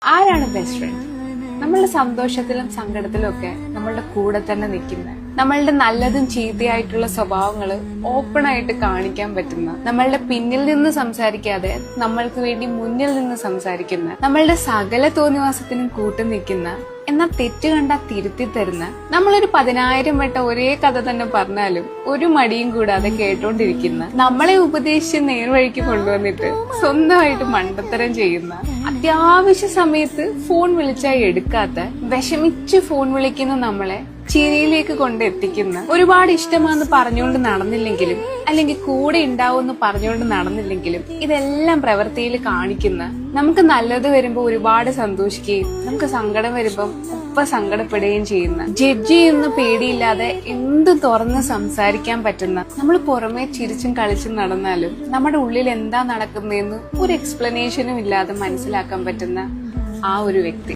ആരാണ് best friend? നമ്മളുടെ സന്തോഷത്തിലും സങ്കടത്തിലും ഒക്കെ നമ്മളുടെ കൂടെ തന്നെ നിൽക്കുന്ന, നമ്മളുടെ നല്ലതും ചീത്തയായിട്ടുള്ള സ്വഭാവങ്ങൾ ഓപ്പൺ ആയിട്ട് കാണിക്കാൻ പറ്റുന്ന, നമ്മളുടെ പിന്നിൽ നിന്ന് സംസാരിക്കാതെ നമ്മൾക്ക് വേണ്ടി മുന്നിൽ നിന്ന് സംസാരിക്കുന്ന, നമ്മളുടെ സകല തോന്നിവാസത്തിനും കൂട്ടു നിൽക്കുന്ന, എന്നാൽ തെറ്റ് കണ്ടാ തിരുത്തി തരുന്ന, നമ്മളൊരു 10,000 വട്ടം ഒരേ കഥ തന്നെ പറഞ്ഞാലും ഒരു മടിയും കൂടാതെ കേട്ടോണ്ടിരിക്കുന്ന, നമ്മളെ ഉപദേശിച്ച് നേർവഴിക്ക് കൊണ്ടുവന്നിട്ട് സ്വന്തമായിട്ട് മണ്ടത്തരം ചെയ്യുന്ന, അത്യാവശ്യ സമയത്ത് ഫോൺ വിളിച്ചാൽ എടുക്കാത്ത, വിഷമിച്ച് ഫോൺ വിളിക്കുന്ന നമ്മളെ ചിരിയിലേക്ക് കൊണ്ടെത്തിക്കുന്ന, ഒരുപാട് ഇഷ്ടമാണെന്ന് പറഞ്ഞുകൊണ്ട് നടന്നില്ലെങ്കിലും അല്ലെങ്കിൽ കൂടെ ഉണ്ടാവുമെന്ന് പറഞ്ഞുകൊണ്ട് നടന്നില്ലെങ്കിലും ഇതെല്ലാം പ്രവൃത്തിയിൽ കാണിക്കുന്ന, നമുക്ക് നല്ലത് വരുമ്പോ ഒരുപാട് സന്തോഷിക്കുകയും നമുക്ക് സങ്കടം വരുമ്പം ഒപ്പം സങ്കടപ്പെടുകയും ചെയ്യുന്ന, ജഡ്ജ് ചെയ്യുന്ന പേടിയില്ലാതെ എന്ത് തുറന്ന് സംസാരിക്കാൻ പറ്റുന്ന, നമ്മൾ പുറമെ ചിരിച്ചും കളിച്ചും നടന്നാലും നമ്മുടെ ഉള്ളിൽ എന്താ നടക്കുന്നതെന്ന് ഒരു എക്സ്പ്ലനേഷനും ഇല്ലാതെ മനസ്സിലാക്കാൻ പറ്റുന്ന ആ ഒരു വ്യക്തി.